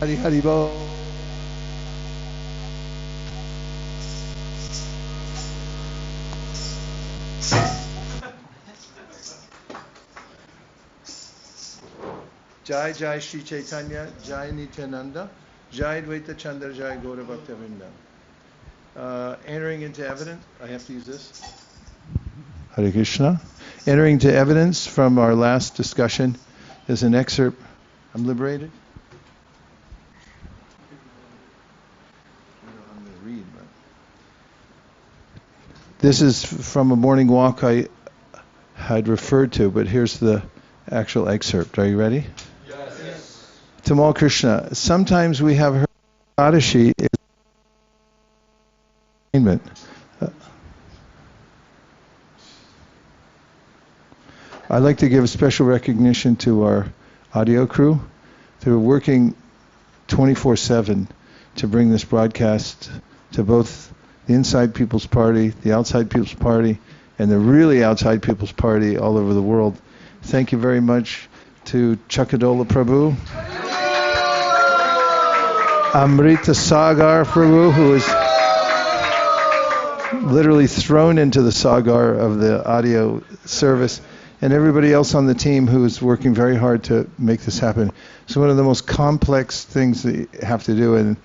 Hari Hari Bo. Jai Jai Shri Chaitanya, Jai Nityananda, Jai Dvaita Chandra, Jai Gaura Bhaktavinda. Entering into evidence, I have to use this. Hare Krishna. Entering into evidence from our last discussion is an excerpt. I'm liberated. I'm going to read. This is from a morning walk I had referred to, but here's the actual excerpt. Are you ready? Yes. Tamal Krishna. Sometimes we have heard Kadashi is entertainment. I'd like to give a special recognition to our audio crew. They were working 24/7 to bring this broadcast to both the Inside People's Party, the Outside People's Party, and the really Outside People's Party all over the world. Thank you very much to Chakadola Prabhu, Amrita Sagar Prabhu, who was literally thrown into the sagar of the audio service, and everybody else on the team who is working very hard to make this happen. It's one of the most complex things that you have to do, and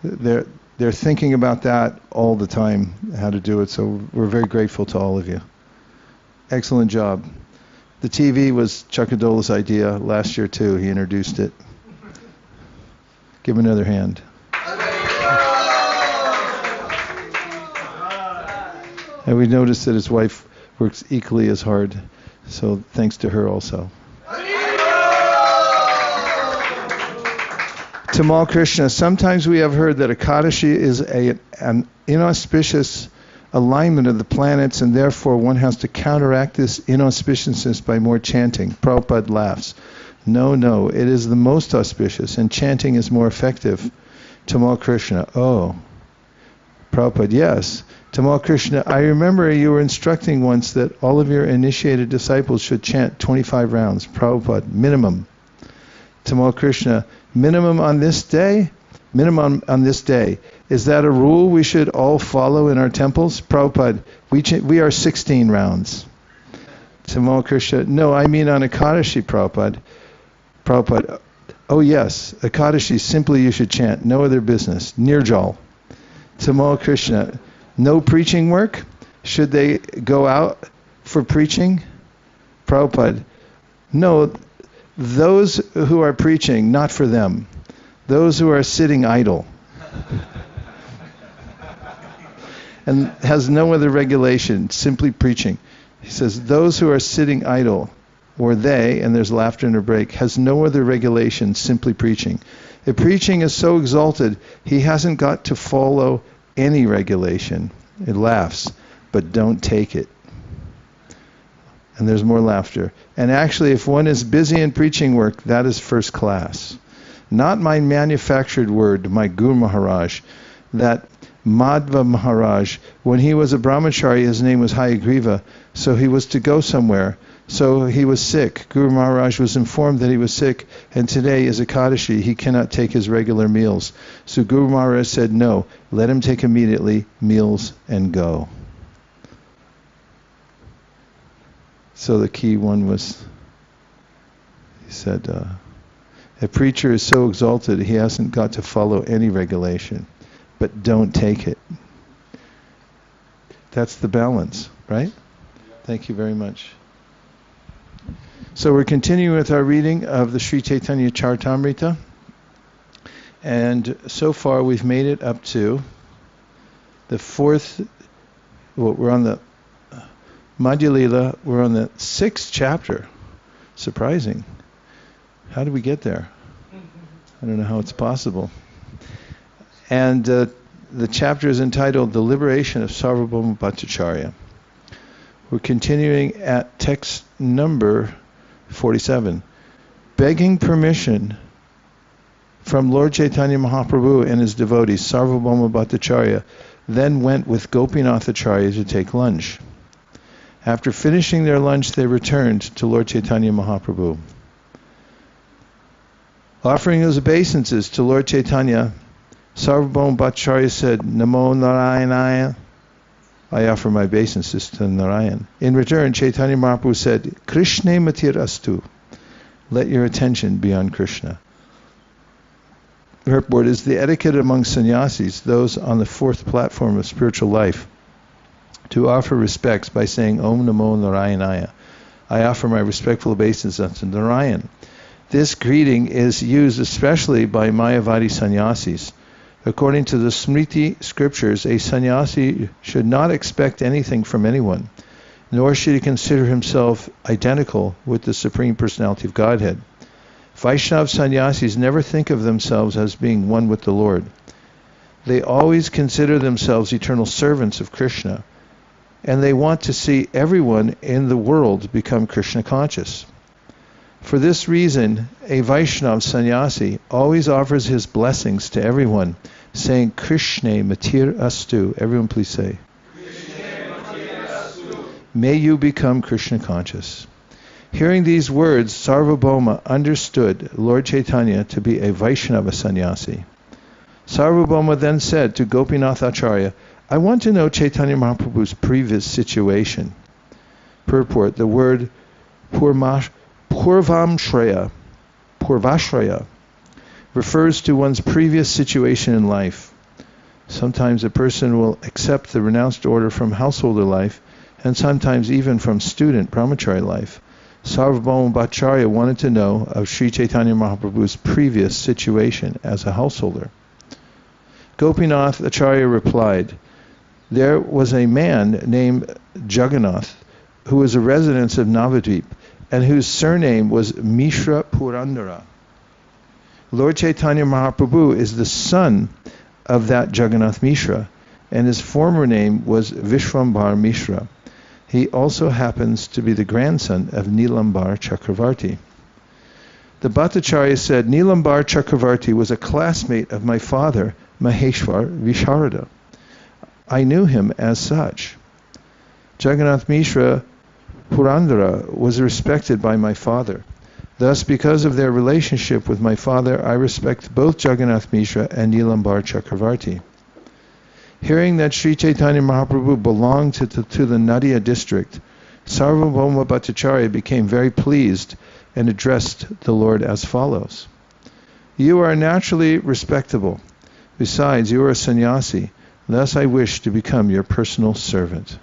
they're thinking about that all the time, how to do it, so we're very grateful to all of you. Excellent job. The TV was Chakadola's idea last year too. He introduced it. Give him another hand. And we noticed that his wife works equally as hard, so thanks to her also. Tamal Krishna, sometimes we have heard that Ekadashi is an inauspicious alignment of the planets, and therefore one has to counteract this inauspiciousness by more chanting. Prabhupada laughs. No, it is the most auspicious, and chanting is more effective. Tamal Krishna, oh. Prabhupada, yes. Tamal Krishna, I remember you were instructing once that all of your initiated disciples should chant 25 rounds. Prabhupada, minimum. Tamal Krishna, minimum on this day? Minimum on this day. Is that a rule we should all follow in our temples? Prabhupada, we are 16 rounds. Tamal Krishna, no, I mean on Ekadashi, Prabhupada. Prabhupada, oh yes, Ekadashi, simply you should chant, no other business. Nirjal. Tamal Krishna, no preaching work? Should they go out for preaching? Prabhupada, no, those who are preaching, not for them. Those who are sitting idle. And has no other regulation, simply preaching. He says, those who are sitting idle, or they, and there's laughter in a break, has no other regulation, simply preaching. If preaching is so exalted, he hasn't got to follow any regulation. It laughs, but don't take it. And there's more laughter. And actually, if one is busy in preaching work, that is first class. Not my manufactured word, my Guru Maharaj, that Madhva Maharaj, when he was a brahmachari, his name was Hayagriva, so he was to go somewhere. So he was sick. Guru Maharaj was informed that he was sick, and today is Ekadashi. He cannot take his regular meals. So Guru Maharaj said, no, let him take immediately meals and go. So the key one was, he said, a preacher is so exalted he hasn't got to follow any regulation, but don't take it. That's the balance, right? Thank you very much. So we're continuing with our reading of the Sri Caitanya Charitamrita, and so far we've made it up to the fourth, we're on the Madhya Lila, we're on the 6th chapter. Surprising. How did we get there? I don't know how it's possible. And the chapter is entitled The Liberation of Sarvabhauma Bhattacharya. We're continuing at text number 47. Begging permission from Lord Chaitanya Mahaprabhu and his devotees, Sarvabhauma Bhattacharya then went with Gopinath Acharya to take lunch. After finishing their lunch, they returned to Lord Chaitanya Mahaprabhu. Offering his obeisances to Lord Chaitanya, Sarvabhauma Bhattacharya said, Namo Narayanaya. I offer my obeisances to Narayan. In return, Chaitanya Mahaprabhu said, Krishna matir astu. Let your attention be on Krishna. Purport is the etiquette among sannyasis, those on the fourth platform of spiritual life, to offer respects by saying Om Namo Narayanaya. I offer my respectful obeisances to Narayan. This greeting is used especially by Mayavadi sannyasis. According to the Smriti scriptures, a sannyasi should not expect anything from anyone, nor should he consider himself identical with the Supreme Personality of Godhead. Vaishnava sannyasis never think of themselves as being one with the Lord. They always consider themselves eternal servants of Krishna, and they want to see everyone in the world become Krishna conscious. For this reason, a Vaishnava sannyasi always offers his blessings to everyone, saying, Krishna matir astu. Everyone please say, Krishna matir astu. May you become Krishna conscious. Hearing these words, Sarvabhauma understood Lord Chaitanya to be a Vaishnava sannyasi. Sarvabhauma then said to Gopinath Acharya, I want to know Chaitanya Mahaprabhu's previous situation. Purport, the word Purvashraya refers to one's previous situation in life. Sometimes a person will accept the renounced order from householder life, and sometimes even from student brahmachari life. Sarvabhauma Bhattacharya wanted to know of Sri Chaitanya Mahaprabhu's previous situation as a householder. Gopinath Acharya replied, there was a man named Jagannath who was a resident of Navadvip and whose surname was Mishra Purandara. Lord Chaitanya Mahaprabhu is the son of that Jagannath Mishra, and his former name was Vishwambar Mishra. He also happens to be the grandson of Nilambar Chakravarti. The Bhattacharya said, Nilambar Chakravarti was a classmate of my father, Maheshwar Visharada. I knew him as such. Jagannath Mishra Purandara was respected by my father. Thus, because of their relationship with my father, I respect both Jagannath Mishra and Nilambar Chakravarti. Hearing that Sri Chaitanya Mahaprabhu belonged to the Nadia district, Sarvabhauma Bhattacharya became very pleased and addressed the Lord as follows. You are naturally respectable. Besides, you are a sannyasi. Thus I wish to become your personal servant.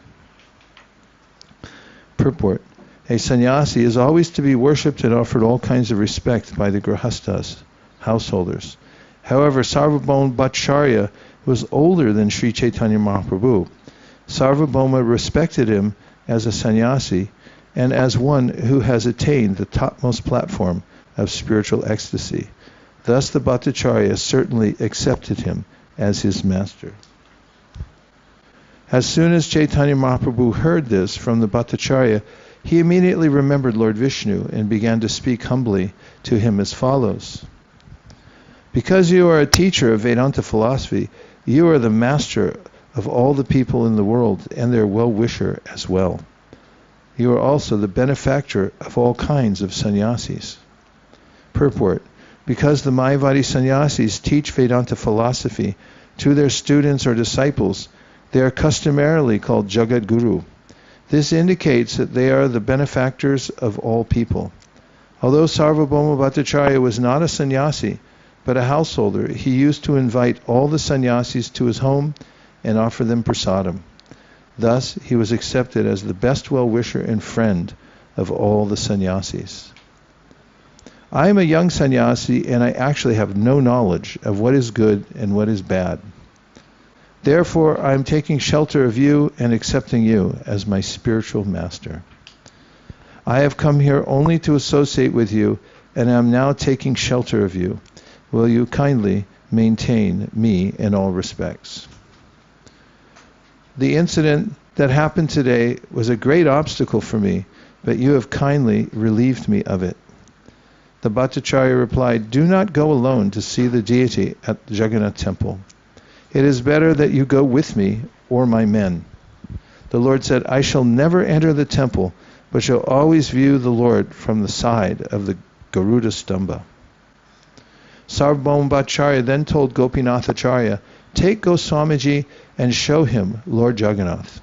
Purport. A sannyasi is always to be worshipped and offered all kinds of respect by the grahastas, householders. However, Sarvabhauma Bhattacharya was older than Sri Chaitanya Mahaprabhu. Sarvabhauma respected him as a sannyasi and as one who has attained the topmost platform of spiritual ecstasy. Thus the Bhattacharya certainly accepted him as his master. As soon as Chaitanya Mahaprabhu heard this from the Bhattacharya, he immediately remembered Lord Vishnu and began to speak humbly to him as follows. Because you are a teacher of Vedanta philosophy, you are the master of all the people in the world and their well-wisher as well. You are also the benefactor of all kinds of sannyasis. Purport. Because the Mayavadi sannyasis teach Vedanta philosophy to their students or disciples, they are customarily called Jagat Guru. This indicates that they are the benefactors of all people. Although Sarvabhauma Bhattacharya was not a sannyasi, but a householder, he used to invite all the sannyasis to his home and offer them prasadam. Thus, he was accepted as the best well-wisher and friend of all the sannyasis. I am a young sannyasi and I actually have no knowledge of what is good and what is bad. Therefore, I am taking shelter of you and accepting you as my spiritual master. I have come here only to associate with you and am now taking shelter of you. Will you kindly maintain me in all respects? The incident that happened today was a great obstacle for me, but you have kindly relieved me of it. The Bhattacharya replied, do not go alone to see the deity at the Jagannath temple. It is better that you go with me or my men. The Lord said, I shall never enter the temple, but shall always view the Lord from the side of the Garuda Stamba. Sarvabhauma Bhattacharya then told Gopinathacharya, "Take Goswamiji and show him Lord Jagannath.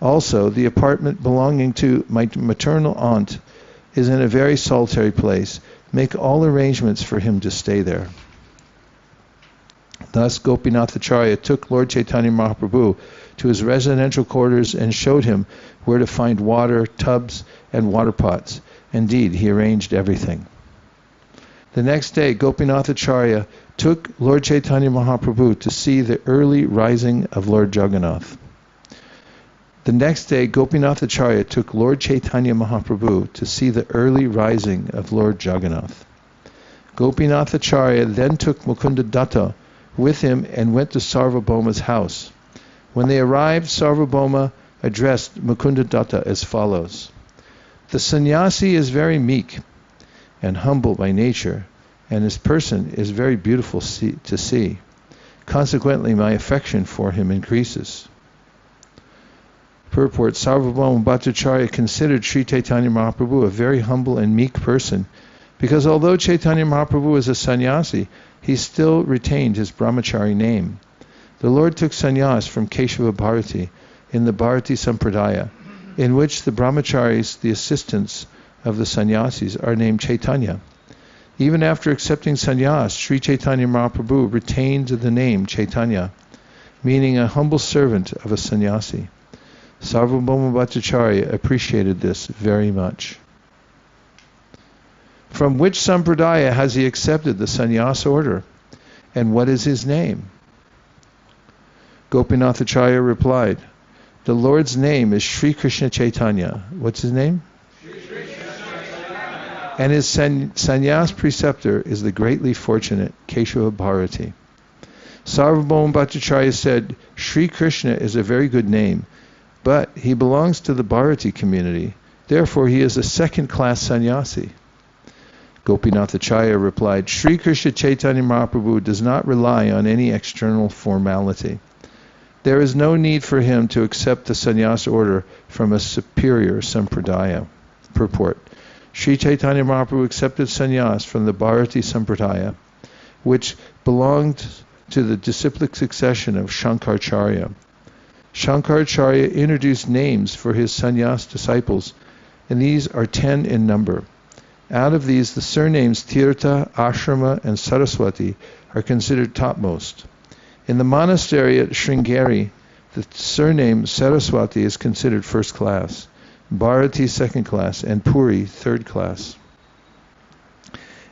Also, the apartment belonging to my maternal aunt is in a very solitary place. Make all arrangements for him to stay there." Thus Gopinathacharya took Lord Chaitanya Mahaprabhu to his residential quarters and showed him where to find water, tubs, and water pots. Indeed, he arranged everything. The next day, Gopinathacharya took Lord Chaitanya Mahaprabhu to see the early rising of Lord Jagannath. The next day, Gopinathacharya took Lord Chaitanya Mahaprabhu to see the early rising of Lord Jagannath. Gopinathacharya then took Mukunda Datta with him and went to Sarvabhauma's house. When they arrived, Sarvabhauma addressed Mukunda Datta as follows: "The sannyasi is very meek and humble by nature, and his person is very beautiful to see. Consequently, my affection for him increases." Purport: Sarvabhauma Bhattacharya considered Sri Chaitanya Mahaprabhu a very humble and meek person, because although Chaitanya Mahaprabhu was a sannyasi, he still retained his brahmachari name. The Lord took sannyas from Keshava Bharati in the Bharati Sampradaya, in which the brahmacharis, the assistants of the sannyasis, are named Chaitanya. Even after accepting sannyas, Sri Chaitanya Mahaprabhu retained the name Chaitanya, meaning a humble servant of a sannyasi. Sarvabhauma Bhattacharya appreciated this very much. From which sampradaya has he accepted the sannyas order, and what is his name? Gopinathacharya replied, "The Lord's name is Sri Krishna Chaitanya." What's his name? Sri Krishna Chaitanya. And his sannyas preceptor is the greatly fortunate Keshava Bharati. Sarvabhauma Bhattacharya said, "Sri Krishna is a very good name, but he belongs to the Bharati community. Therefore he is a second-class sannyasi." Gopinathacharya replied, "Sri Krishna Chaitanya Mahaprabhu does not rely on any external formality. There is no need for him to accept the sannyas order from a superior sampradaya." Purport: Sri Chaitanya Mahaprabhu accepted sannyas from the Bharati Sampradaya, which belonged to the disciplic succession of Shankaracharya. Shankaracharya introduced names for his sannyas disciples, and these are 10 in number. Out of these, the surnames Tirtha, Ashrama, and Saraswati are considered topmost. In the monastery at Sringeri, the surname Saraswati is considered first class, Bharati second class, and Puri third class.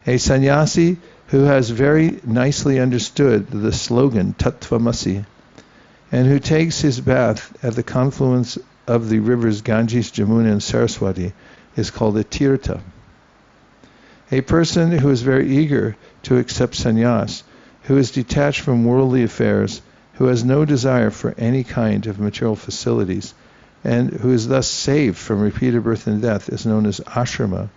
A sannyasi who has very nicely understood the slogan Tattvamasi, and who takes his bath at the confluence of the rivers Ganges, Jamuna, and Saraswati is called a Tirtha. A person who is very eager to accept sannyas, who is detached from worldly affairs, who has no desire for any kind of material facilities, and who is thus saved from repeated birth and death, is known as ashrama.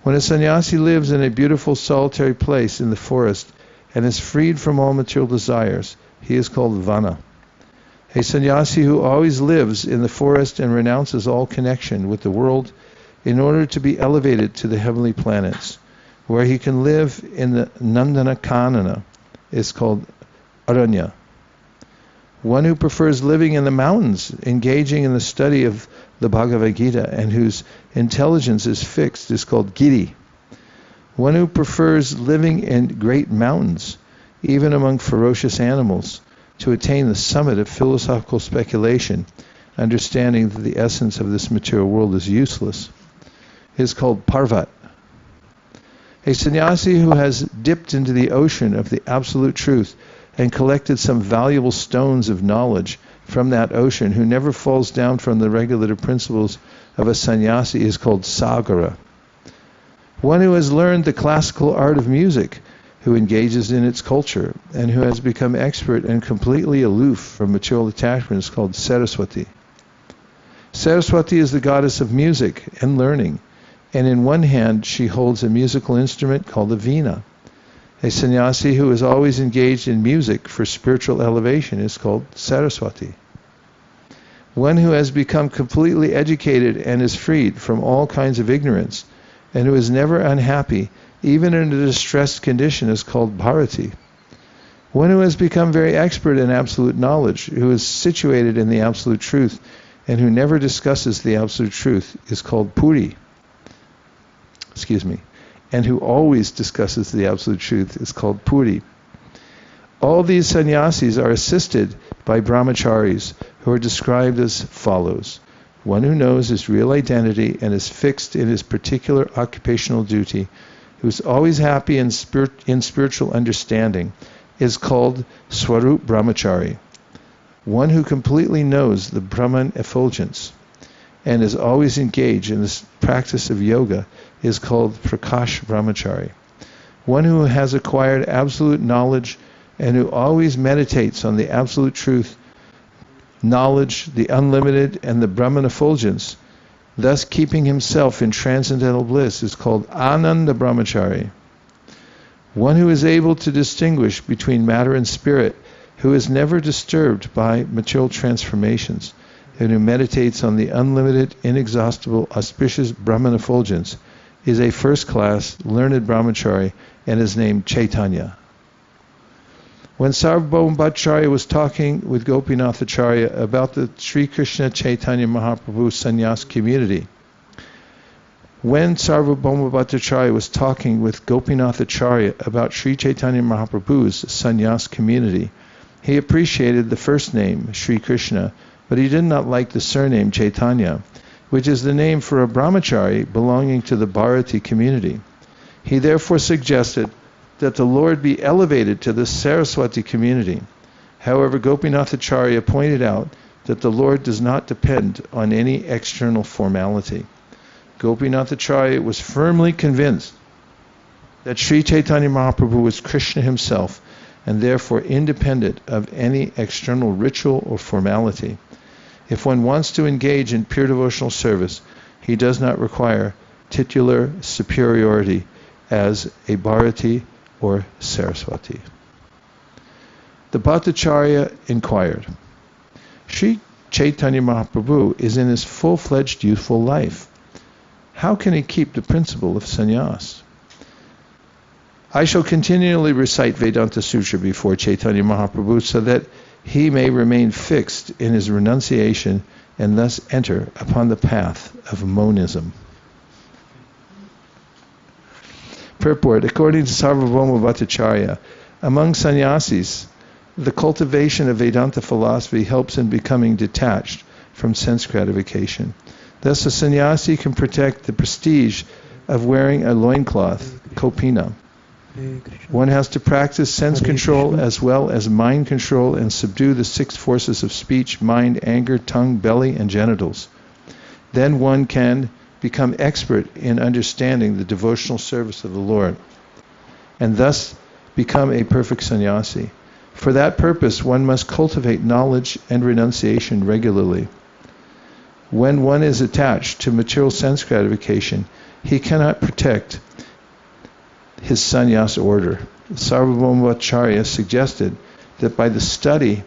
When a sannyasi lives in a beautiful solitary place in the forest and is freed from all material desires, he is called vana. A sannyasi who always lives in the forest and renounces all connection with the world in order to be elevated to the heavenly planets, where he can live in the Nandana Kanana, is called Aranya. One who prefers living in the mountains, engaging in the study of the Bhagavad Gita, and whose intelligence is fixed, is called Giri. One who prefers living in great mountains, even among ferocious animals, to attain the summit of philosophical speculation, understanding that the essence of this material world is useless, is called Parvat. A sannyasi who has dipped into the ocean of the absolute truth and collected some valuable stones of knowledge from that ocean, who never falls down from the regulative principles of a sannyasi, is called Sagara. One who has learned the classical art of music, who engages in its culture, and who has become expert and completely aloof from material attachment, is called Saraswati. Saraswati is the goddess of music and learning, and in one hand she holds a musical instrument called a veena. A sannyasi who is always engaged in music for spiritual elevation is called Saraswati. One who has become completely educated and is freed from all kinds of ignorance, and who is never unhappy even in a distressed condition, is called bharati. One who has become very expert in absolute knowledge, who is situated in the absolute truth, and who never discusses the absolute truth, is called puri. And who always discusses the absolute truth is called puri. All these sannyasis are assisted by brahmacharis, who are described as follows. One who knows his real identity and is fixed in his particular occupational duty, who is always happy in spiritual understanding, is called Swarup Brahmachari. One who completely knows the Brahman effulgence and is always engaged in the practice of yoga is called Prakash Brahmachari. One who has acquired absolute knowledge and who always meditates on the absolute truth, knowledge, the unlimited, and the Brahman effulgence, thus keeping himself in transcendental bliss, is called Ananda Brahmachari. One who is able to distinguish between matter and spirit, who is never disturbed by material transformations, and who meditates on the unlimited, inexhaustible, auspicious Brahman effulgence, is a first-class, learned brahmachari and is named Caitanya. When Sarvabhaumacharya was talking with Gopinathacharya about the Sri Krishna Chaitanya Mahaprabhu sannyas community, when Sarvabhaumacharya was talking with Gopinathacharya about Sri Chaitanya Mahaprabhu's sannyas community, he appreciated the first name, Sri Krishna, but he did not like the surname Chaitanya, which is the name for a brahmachari belonging to the Bharati community. He therefore suggested that the Lord be elevated to the Saraswati community. However, Gopinathacharya pointed out that the Lord does not depend on any external formality. Gopinathacharya was firmly convinced that Sri Chaitanya Mahaprabhu was Krishna himself and therefore independent of any external ritual or formality. If one wants to engage in pure devotional service, he does not require titular superiority as a Bharati or Saraswati. The Bhattacharya inquired, Sri Chaitanya Mahaprabhu is in his full-fledged youthful life. How can he keep the principle of sannyas? I shall continually recite Vedanta Sutra before Chaitanya Mahaprabhu so that he may remain fixed in his renunciation and thus enter upon the path of monism. Purport. According to Sarvabhauma Bhattacharya, among sannyasis, the cultivation of Vedanta philosophy helps in becoming detached from sense gratification. Thus, a sannyasi can protect the prestige of wearing a loincloth, kopina. One has to practice sense control as well as mind control and subdue the 6 forces of speech, mind, anger, tongue, belly, and genitals. Then one can become expert in understanding the devotional service of the Lord, and thus become a perfect sannyasi. For that purpose, one must cultivate knowledge and renunciation regularly. When one is attached to material sense gratification, he cannot protect his sannyas order. Sarvabhaumacharya suggested that by the study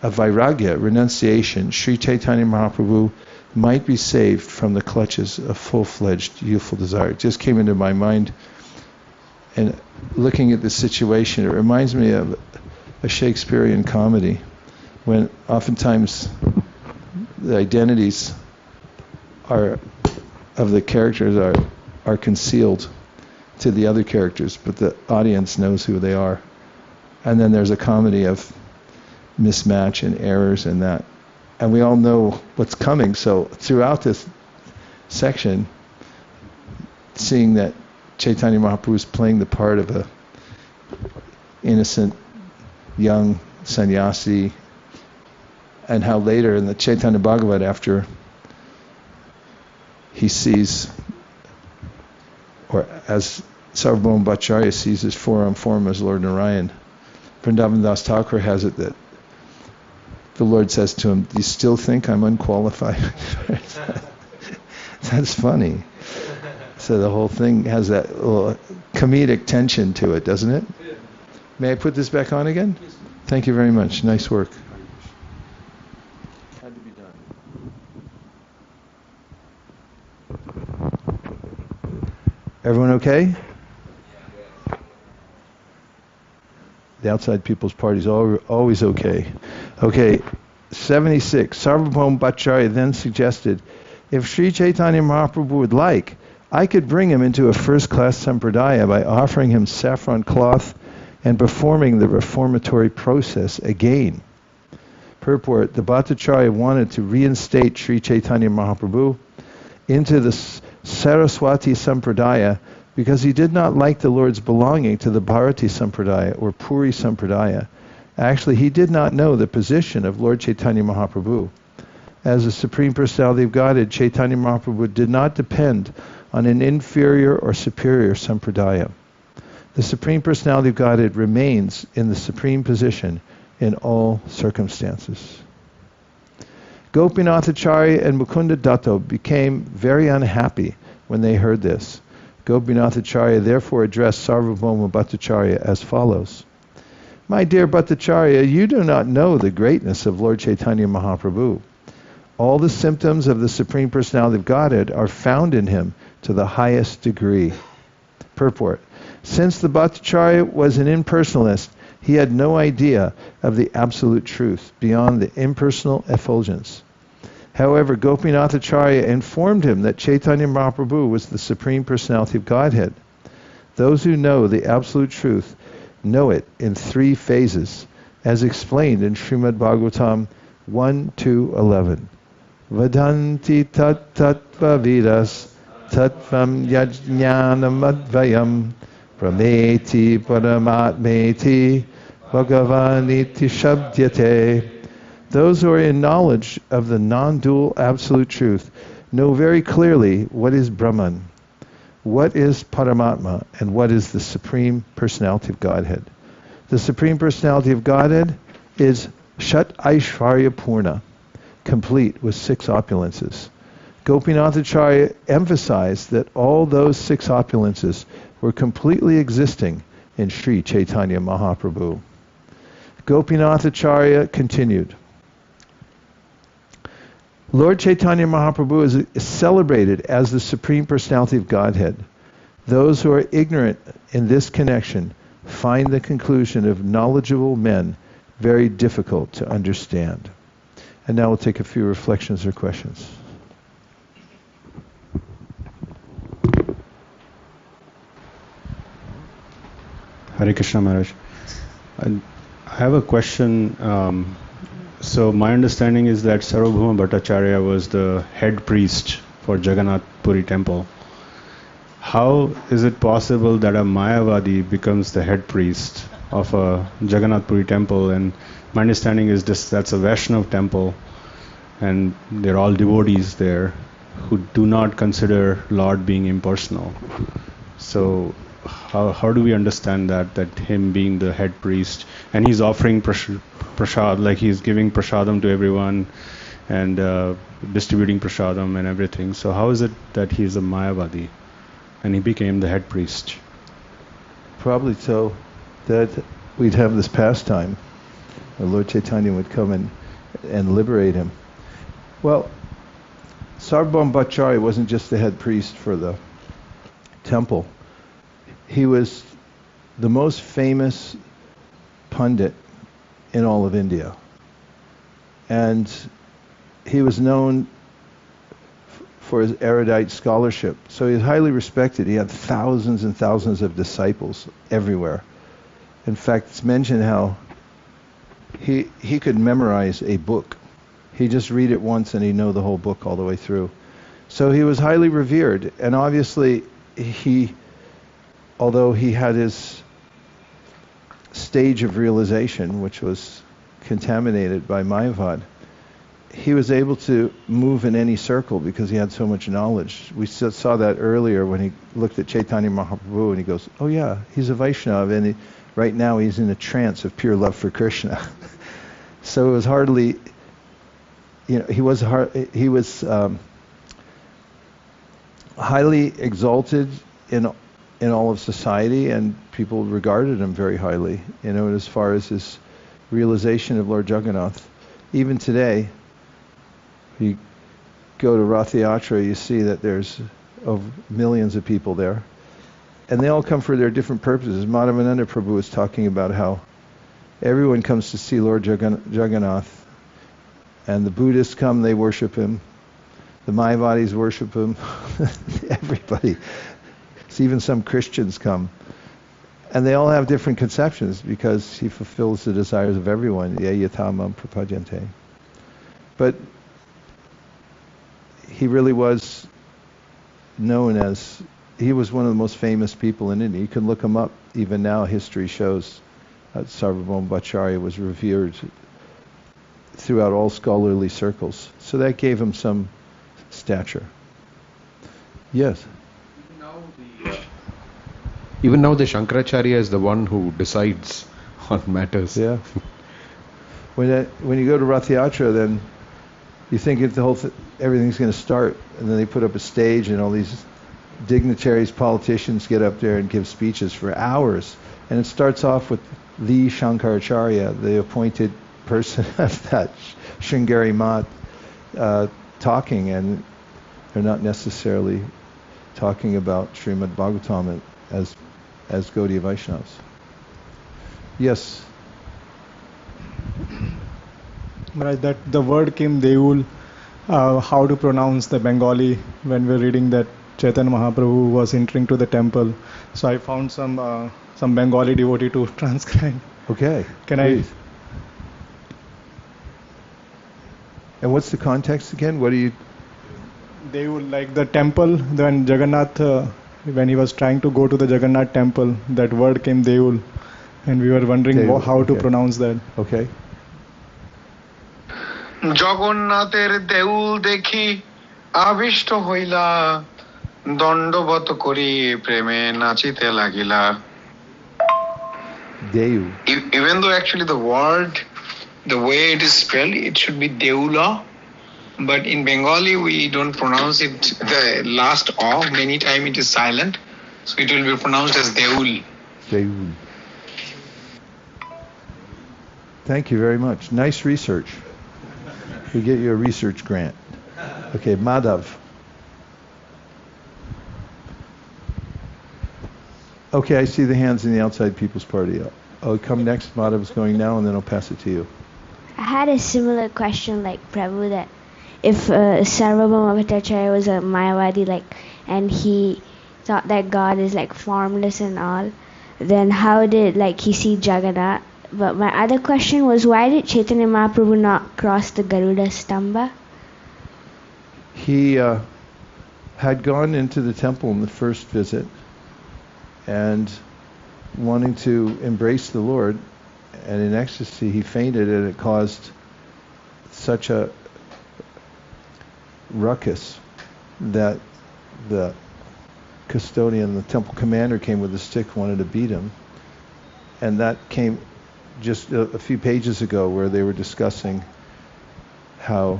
of vairagya, renunciation, Sri Chaitanya Mahaprabhu might be saved from the clutches of full-fledged youthful desire. It just came into my mind, and looking at the situation, it reminds me of a Shakespearean comedy, when oftentimes the identities of the characters are concealed to the other characters, but the audience knows who they are. And then there's a comedy of mismatch and errors and that. And we all know what's coming. So throughout this section, seeing that Chaitanya Mahaprabhu is playing the part of a innocent young sannyasi, and how later in the Chaitanya Bhagavat, after he sees, or as Sarvabhauma Bhattacharya sees his forearm form as Lord Narayan, Vrindavan Das Thakur has it that the Lord says to him, do you still think I'm unqualified? That's funny. So the whole thing has that little comedic tension to it, doesn't it? Yeah. May I put this back on again? Yes. Thank you very much. Nice work. Had to be done. Everyone okay? outside people's parties always okay. Okay, 76. Sarvabhauma Bhattacharya then suggested, if Sri Chaitanya Mahaprabhu would like, I could bring him into a first-class sampradaya by offering him saffron cloth and performing the reformatory process again. Purport, the Bhattacharya wanted to reinstate Sri Chaitanya Mahaprabhu into the Saraswati Sampradaya because he did not like the Lord's belonging to the Bharati Sampradaya or Puri Sampradaya. Actually, he did not know the position of Lord Chaitanya Mahaprabhu. As the Supreme Personality of Godhead, Chaitanya Mahaprabhu did not depend on an inferior or superior sampradaya. The Supreme Personality of Godhead remains in the supreme position in all circumstances. Gopinathacharya and Mukunda Datta became very unhappy when they heard this. Gopinathacharya therefore addressed Sarvabhauma Bhattacharya as follows. My dear Bhattacharya, you do not know the greatness of Lord Chaitanya Mahaprabhu. All the symptoms of the Supreme Personality of Godhead are found in him to the highest degree. Purport. Since the Bhattacharya was an impersonalist, he had no idea of the absolute truth beyond the impersonal effulgence. However, Gopinathacharya informed him that Chaitanya Mahaprabhu was the Supreme Personality of Godhead. Those who know the absolute truth know it in 3 phases, as explained in Srimad Bhagavatam 1-11. Vadanti tat tattva vidas tattvam yajnanam advayam prameti paramatmeti bhagavaniti shabdyate. Those who are in knowledge of the non-dual absolute truth know very clearly what is Brahman, what is Paramatma, and what is the Supreme Personality of Godhead. The Supreme Personality of Godhead is Shat Aishvarya Purna, complete with 6 opulences. Gopinathacharya emphasized that all those 6 opulences were completely existing in Sri Chaitanya Mahaprabhu. Gopinathacharya continued, Lord Chaitanya Mahaprabhu is celebrated as the Supreme Personality of Godhead. Those who are ignorant in this connection find the conclusion of knowledgeable men very difficult to understand. And now we'll take a few reflections or questions. Hare Krishna Maharaj. I have a question. So my understanding is that Sarvabhauma Bhattacharya was the head priest for Jagannath Puri temple. How is it possible that a Mayavadi becomes the head priest of a Jagannath Puri temple? And my understanding is that's a Vaishnav temple, and they're all devotees there who do not consider Lord being impersonal. So how do we understand that him being the head priest, and he's offering prasad, like he's giving prasadam to everyone and distributing prasadam and everything. So how is it that he's a Mayavadi and he became the head priest? Probably so that we'd have this pastime where Lord Chaitanya would come and liberate him. Well, Sarvabhauma Bhattacharya wasn't just the head priest for the temple. He was the most famous pundit in all of India. And he was known for his erudite scholarship. So he was highly respected. He had thousands and thousands of disciples everywhere. In fact, it's mentioned how he could memorize a book. He'd just read it once and he'd know the whole book all the way through. So he was highly revered. And obviously, although he had his stage of realization, which was contaminated by Mayavad, he was able to move in any circle because he had so much knowledge. We saw that earlier when he looked at Chaitanya Mahaprabhu and he goes, oh yeah, he's a Vaishnava, and right now he's in a trance of pure love for Krishna. So it was hardly, he was highly exalted in all of society, and people regarded him very highly, as far as his realization of Lord Jagannath. Even today, you go to Rath Yatra, you see that there's millions of people there. And they all come for their different purposes. Madhavananda Prabhu was talking about how Everyone comes to see Lord Jagannath, and the Buddhists come, they worship him. The Mayavadis worship him. Everybody. So even some Christians come. And they all have different conceptions because he fulfills the desires of everyone. Ye yatamam prapajante. But he really was known as, he was one of the most famous people in India. You can look him up. Even now history shows that Sarvabhauma Bhattacharya was revered throughout all scholarly circles. So that gave him some stature. Yes? Even now the Shankaracharya is the one who decides on matters. Yeah. When you go to Rath Yatra, then you think if everything's going to start, and then they put up a stage and all these dignitaries, politicians get up there and give speeches for hours. And it starts off with the Shankaracharya, the appointed person of that Sringeri Math, talking, and they're not necessarily talking about Srimad Bhagavatam as Gaudiya Vaishnavas. Yes? Right, that the word came Deul, how to pronounce the Bengali when we're reading that Chaitanya Mahaprabhu was entering to the temple. So I found some Bengali devotee to transcribe. Okay. Can please. And what's the context again? What do you... Deul, like the temple, when Jagannath, when he was trying to go to the Jagannath temple, that word came Deul. And we were wondering Deul, how to pronounce that. Okay. জগন্নাথের দেউল দেখি আবিষ্ট হইলা দণ্ডবত করি প্রেমে নাচিতে লাগিলা. Deul. Even though actually the word, the way it is spelled, it should be Deula, but in Bengali we don't pronounce it, the last O, many times it is silent, so it will be pronounced as Deul. Deul. Thank you very much. Nice research. We get you a research grant. Okay, Madhav. Okay, I see the hands in the outside people's party. I'll come next. Madhav's going now, and then I'll pass it to you. I had a similar question like Prabhu, that if Sarvabhauma Bhattacharya was a Mayavadi, and he thought that God is formless and all, then how did he see Jagannath? But my other question was, why did Chaitanya Mahaprabhu not cross the Garuda Stamba? He had gone into the temple in the first visit and wanting to embrace the Lord, and in ecstasy he fainted, and it caused such a ruckus that the custodian, the temple commander, came with a stick, wanted to beat him. And that came just a few pages ago, where they were discussing how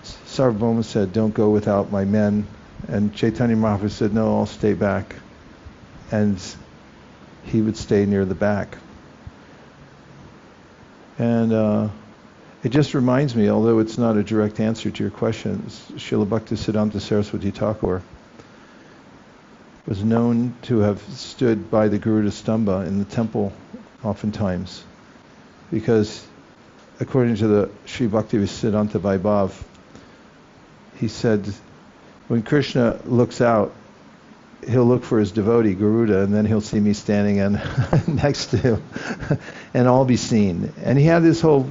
Sarvabhauma said, "Don't go without my men," and Chaitanya Mahaprabhu said, "No, I'll stay back," and he would stay near the back. And it just reminds me, although it's not a direct answer to your question, Srila Bhaktisiddhanta Saraswati Thakur was known to have stood by the Garuda Stamba in the temple oftentimes, because according to the Sri Bhaktisiddhanta Vaibhav, he said when Krishna looks out, he'll look for his devotee Garuda, and then he'll see me standing next to him and I'll be seen. And he had this whole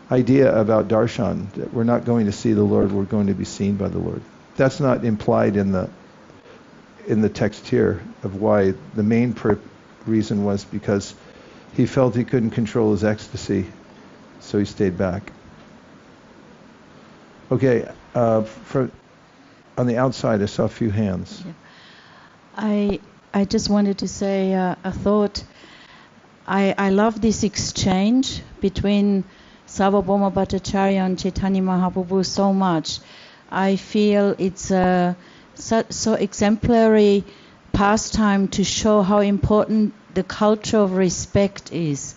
idea about darshan, that we're not going to see the Lord, we're going to be seen by the Lord. That's not implied in the text here of why. The main reason was because he felt he couldn't control his ecstasy, so he stayed back. Okay, on the outside I saw a few hands. Yeah. I just wanted to say a thought. I love this exchange between Sarvabhauma Bhattacharya and Chaitanya Mahaprabhu so much. I feel it's so exemplary pastime to show how important the culture of respect is.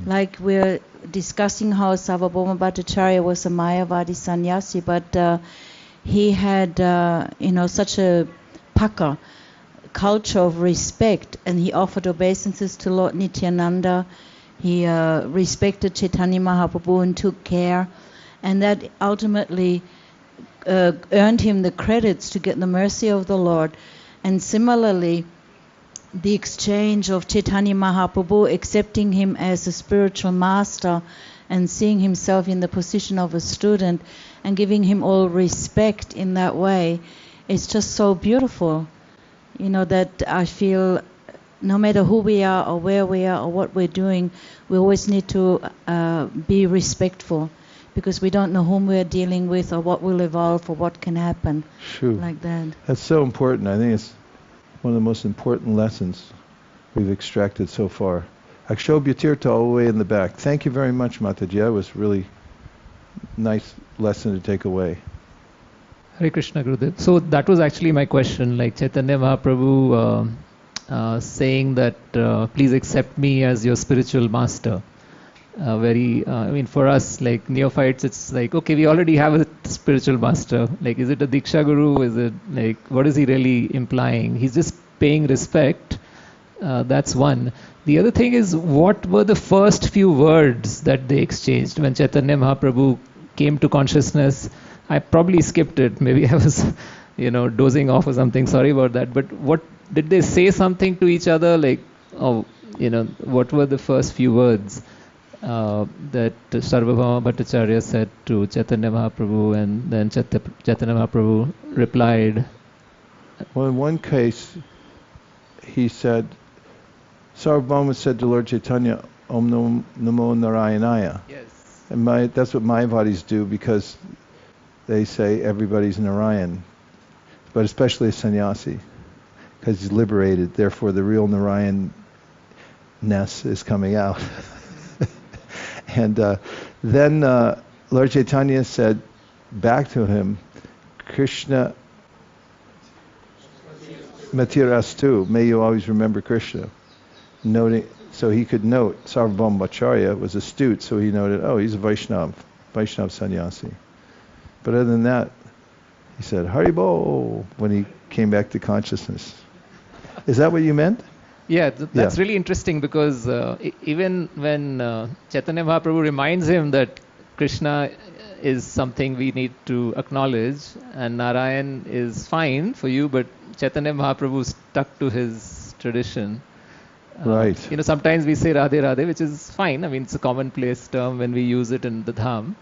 Like we're discussing how Sarvabhauma Bhattacharya was a Mayavadi sannyasi, but he had such a paka culture of respect, and he offered obeisances to Lord Nityananda. He respected Chaitanya Mahaprabhu and took care, and that ultimately earned him the credits to get the mercy of the Lord. And similarly, the exchange of Chaitanya Mahaprabhu accepting him as a spiritual master and seeing himself in the position of a student and giving him all respect in that way is just so beautiful. You know, that I feel no matter who we are or where we are or what we're doing, we always need to be respectful, because we don't know whom we're dealing with or what will evolve or what can happen. True. Like that. That's so important. I think it's one of the most important lessons we've extracted so far. Akshobhyatirtha all the way in the back. Thank you very much, Mataji. That was really nice lesson to take away. Hare Krishna, Gurudev. So that was actually my question. Like Chaitanya Mahaprabhu saying that please accept me as your spiritual master. I mean, for us, like neophytes, it's like, okay, we already have a spiritual master. Like, is it a Diksha Guru? Is it like, what is he really implying? He's just paying respect. That's one. The other thing is, what were the first few words that they exchanged when Chaitanya Mahaprabhu came to consciousness? I probably skipped it. Maybe I was, dozing off or something. Sorry about that. But what did they say something to each other? Like, what were the first few words that Sarvabhauma Bhattacharya said to Chaitanya Mahaprabhu, and then Chaitanya Mahaprabhu replied? Well, in one case, he said, Sarvabhauma said to Lord Chaitanya, Om Namo Narayanaya. Yes. And that's what Mayavadis do, because they say everybody's Narayan, but especially a sannyasi, because he's liberated. Therefore, the real Narayan-ness is coming out. And then Lord Chaitanya said back to him, Krishna Matirastu, may you always remember Krishna. So he could note, Sarvabhauma Bhattacharya was astute, so he noted, oh, he's a Vaishnava sannyasi. But other than that, he said, Haribol, when he came back to consciousness. Is that what you meant? Yeah, that's really interesting, because even when Chaitanya Mahaprabhu reminds him that Krishna is something we need to acknowledge, and Narayan is fine for you, but Chaitanya Mahaprabhu stuck to his tradition. Right. Sometimes we say Radhe Radhe, which is fine. I mean, it's a commonplace term when we use it in the Dham.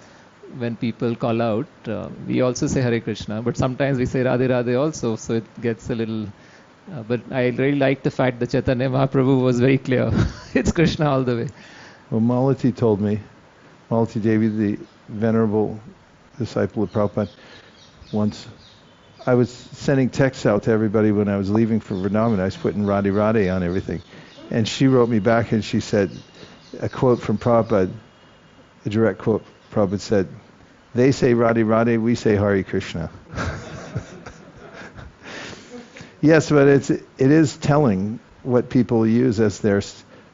When people call out, we also say Hare Krishna, but sometimes we say Radhe Radhe also, so it gets a little... but I really like the fact that Chaitanya Mahaprabhu was very clear. It's Krishna all the way. Well, Malati told me, Malati Devi, the venerable disciple of Prabhupada, once I was sending texts out to everybody when I was leaving for Vrindavan. I was putting Radhe Radhe on everything. And she wrote me back and she said, a quote from Prabhupada, a direct quote, Prabhupada said, they say Radhe Radhe, we say Hare Krishna. Yes, but it is telling what people use as their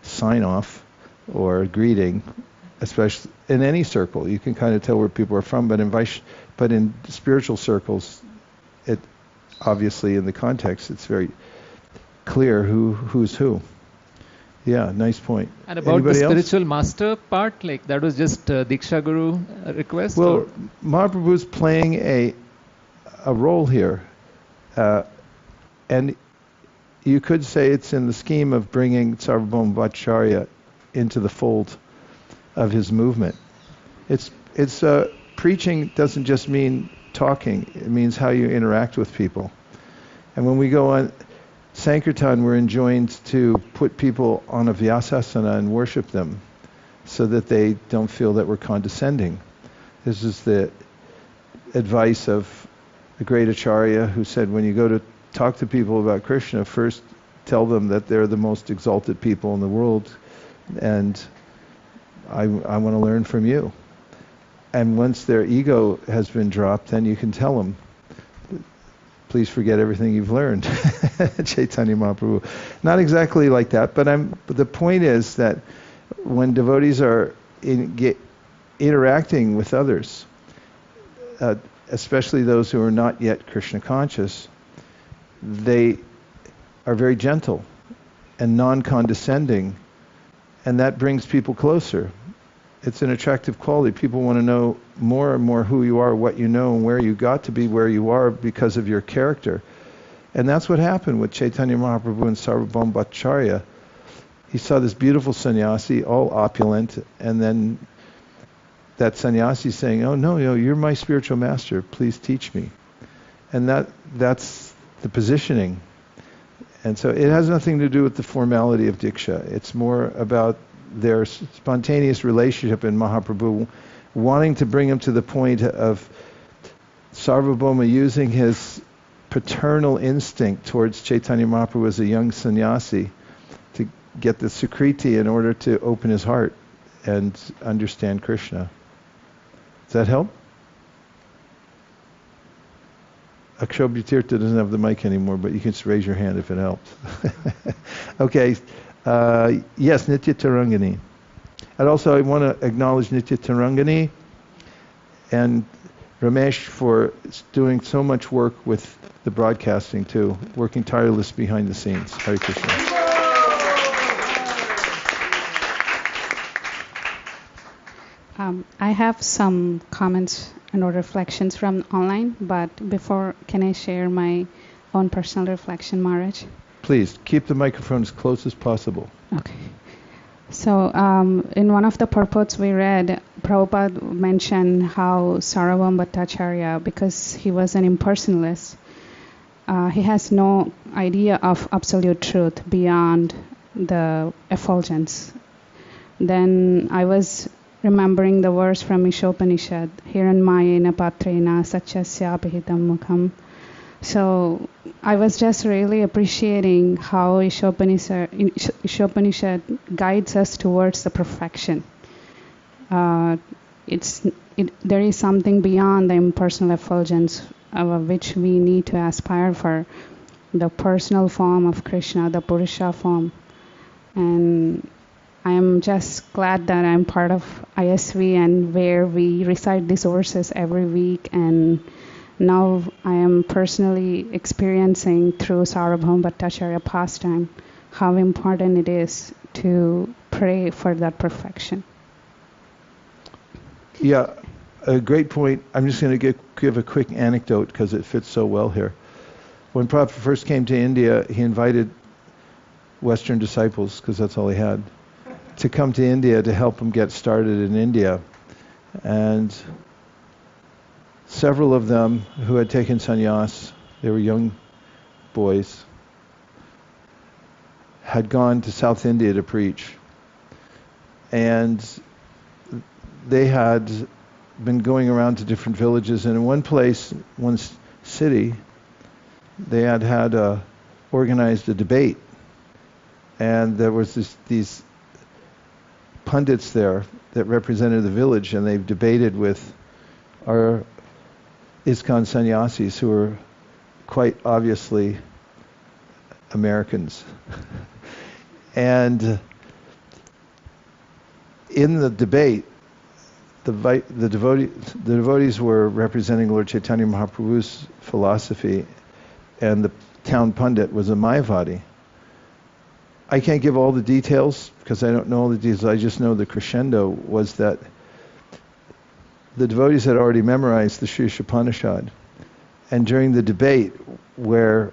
sign-off or greeting, especially in any circle. You can kind of tell where people are from, but in spiritual circles, it obviously in the context it's very clear who's who. Yeah, nice point. And about Anybody the else? spiritual master part, like that was just Diksha Guru request? Well, Mahaprabhu's playing a role here. And you could say it's in the scheme of bringing Sarvabhauma Bhattacharya into the fold of his movement. It's preaching doesn't just mean talking. It means how you interact with people. And when we go on Sankirtan, we're enjoined to put people on a Vyasasana and worship them so that they don't feel that we're condescending. This is the advice of the great Acharya, who said, when you go to talk to people about Krishna, first tell them that they're the most exalted people in the world, and I want to learn from you. And once their ego has been dropped, then you can tell them, please forget everything you've learned. Chaitanya Mahaprabhu. Not exactly like that, but the point is that when devotees are interacting with others, especially those who are not yet Krishna conscious, they are very gentle and non-condescending, And that brings people closer. It's an attractive quality. People want to know more and more who you are, what you know, and where you got to be where you are because of your character. And that's what happened with Chaitanya Mahaprabhu and Sarvabhauma Bhattacharya. He saw this beautiful sannyasi, all opulent, and then that sannyasi saying, "Oh no, you're my spiritual master. Please teach me." And that's the positioning. And so it has nothing to do with the formality of Diksha. It's more about their spontaneous relationship in Mahaprabhu, wanting to bring him to the point of Sarvabhauma using his paternal instinct towards Chaitanya Mahaprabhu as a young sannyasi to get the Sukriti in order to open his heart and understand Krishna. Does that help? Akshobhyatirtha doesn't have the mic anymore, but you can just raise your hand if it helps. Okay. Yes, Nitya Tarangani. And also I want to acknowledge Nitya Tarangani and Ramesh for doing so much work with the broadcasting too, working tireless behind the scenes. Hare Krishna. I have some comments and or reflections from online, but before, can I share my own personal reflection, Maharaj? Please, keep the microphone as close as possible. Okay. So, in one of the purports we read, Prabhupada mentioned how Sarvabhauma Bhattacharya, because he was an impersonalist, he has no idea of absolute truth beyond the effulgence. Then I was remembering the verse from Ishopanishad, Hiranmayena patrena satyasya apihitam mukham. So I was just really appreciating how Ishopanishad guides us towards the perfection. There is something beyond the impersonal effulgence which we need to aspire for, the personal form of Krishna, the Purusha form. And I am just glad that I'm part of ISV and where we recite these verses every week, and now I am personally experiencing through Sarvabhauma Bhattacharya pastime how important it is to pray for that perfection. Yeah, a great point. I'm just going to give a quick anecdote because it fits so well here. When Prabhupada first came to India, he invited Western disciples, because that's all he had, to come to India to help him get started in India. And several of them who had taken sannyas, they were young boys, had gone to South India to preach. And they had been going around to different villages, and in one place, one city, they had organized a debate. And there was these pundits there that represented the village, and they've debated with our ISKCON sannyasis who are quite obviously Americans. And in the debate, the devotees were representing Lord Chaitanya Mahaprabhu's philosophy, and the town pundit was a Mayavadi. I can't give all the details because I don't know all the details. I just know the crescendo was that the devotees had already memorized the Sri Upanishad, and during the debate where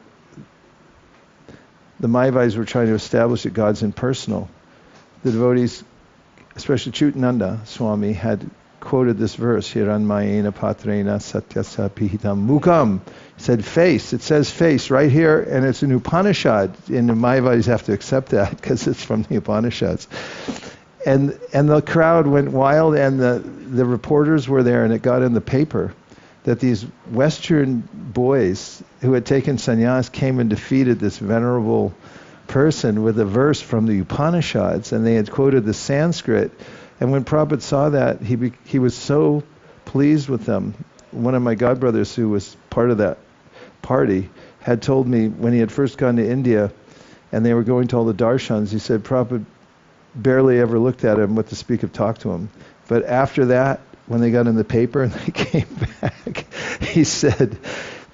the Mayavadis were trying to establish that God's impersonal, the devotees, especially Chutananda Swami, had quoted this verse, Hiranmayena patrena satyasa pihitam mukam. He said face. It says face right here, and it's an Upanishad, and the Mayavadis have to accept that because it's from the Upanishads. And the crowd went wild, and the reporters were there, and it got in the paper that these Western boys who had taken sannyas came and defeated this venerable person with a verse from the Upanishads, and they had quoted the Sanskrit. And when Prabhupada saw that, he was so pleased with them. One of my godbrothers, who was part of that party, had told me when he had first gone to India and they were going to all the darshans, he said Prabhupada barely ever looked at him what to speak of talk to him. But after that, when they got in the paper and they came back, he said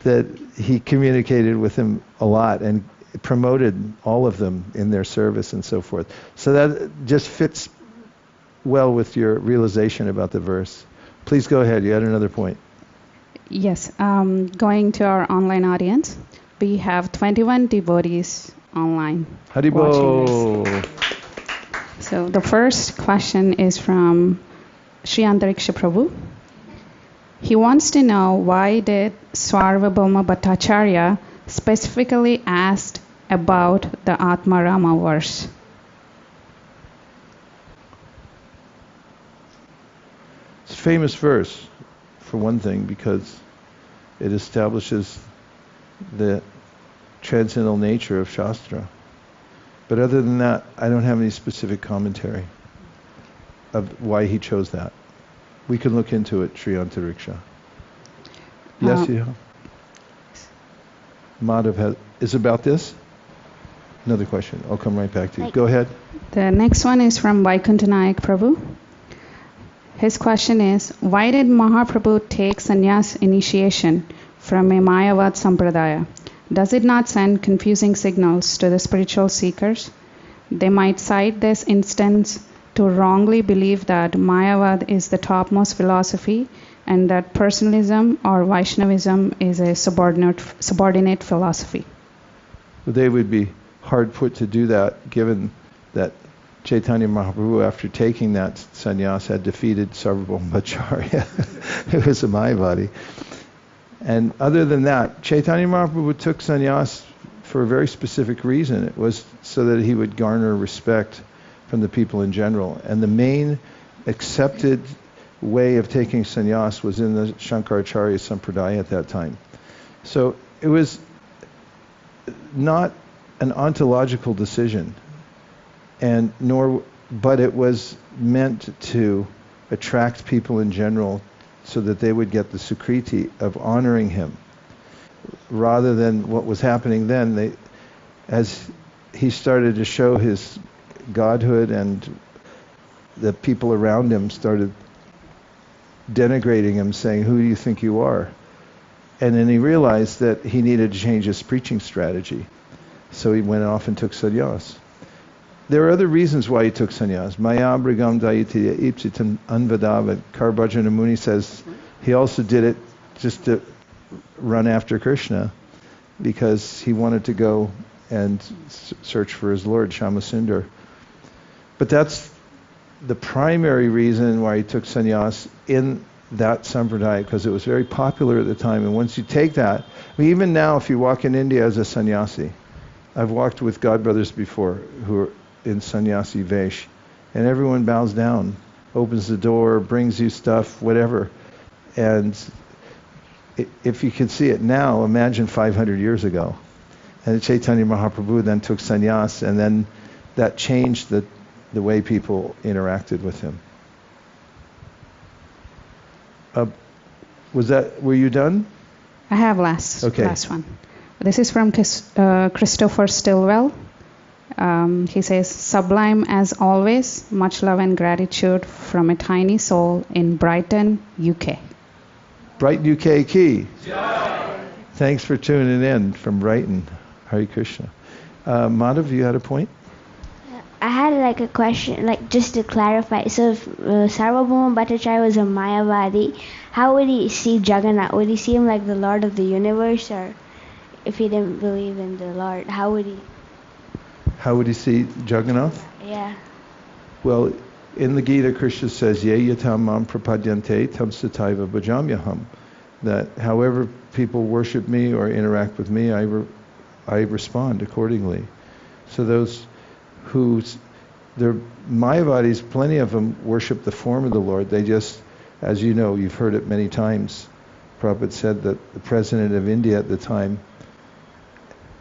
that he communicated with him a lot, and promoted all of them in their service and so forth. So that just fits well with your realization about the verse. Please go ahead. You had another point. Yes, going to our online audience, we have 21 devotees online watching this. So the first question is from Sri Antariksha Prabhu. He wants to know, why did Sarvabhauma Bhattacharya specifically asked about the Atma Rama verse? It's a famous verse, for one thing, because it establishes the transcendental nature of Shastra. But other than that, I don't have any specific commentary of why he chose that. We can look into it, Sri Antariksha. Yes, yeah. Madhav is about this? Another question. I'll come right back to you. Go ahead. The next one is from Vaikuntanayak Prabhu. His question is, why did Mahaprabhu take sannyas initiation from a Mayavad Sampradaya? Does it not send confusing signals to the spiritual seekers? They might cite this instance to wrongly believe that Mayavad is the topmost philosophy and that personalism or Vaishnavism is a subordinate philosophy. Well, they would be hard put to do that, given that Chaitanya Mahaprabhu, after taking that sannyas, had defeated Sarvabhauma Bhattacharya, who was a Mayavadi. And other than that, Chaitanya Mahaprabhu took sannyas for a very specific reason. It was so that he would garner respect from the people in general. And the main accepted way of taking sannyas was in the Shankaracharya Sampradaya at that time. So it was not an ontological decision, but it was meant to attract people in general so that they would get the sukriti of honoring him. Rather than what was happening then, as he started to show his godhood and the people around him started denigrating him, saying, "Who do you think you are?" And then he realized that he needed to change his preaching strategy. So he went off and took sannyas. There are other reasons why he took sannyas. Maya brigam dayiti ipsitam anvadava. Karbhajana Muni says he also did it just to run after Krishna, because he wanted to go and search for his Lord, Shamasundar. But that's the primary reason why he took sannyas in that sampradaya, because it was very popular at the time. And once you take that, even now if you walk in India as a sannyasi, I've walked with godbrothers before who are in sannyasi vesh, and everyone bows down, opens the door, brings you stuff, whatever. And if you can see it now, imagine 500 years ago. And Chaitanya Mahaprabhu then took sannyas, and then that changed the way people interacted with him. Were you done? I have last one. This is from Christopher Stilwell. He says, "Sublime as always, much love and gratitude from a tiny soul in Brighton, UK." Brighton, UK key. Thanks for tuning in from Brighton. Hare Krishna. Madhav, you had a point? I had a question, just to clarify. So if Sarvabhauma Bhattacharya was a Mayavadi, how would he see Jagannath? Would he see him like the Lord of the universe? Or if he didn't believe in the Lord, how would he? How would he see Jagannath? Yeah. Well, in the Gita, Krishna says, "Ye yatam mam prapadyante tam sataiva bhajamyaham," that however people worship me or interact with me, I respond accordingly. So those the Mayavadis, plenty of them worship the form of the Lord. They just, as you know, you've heard it many times, Prabhupada said that the president of India at the time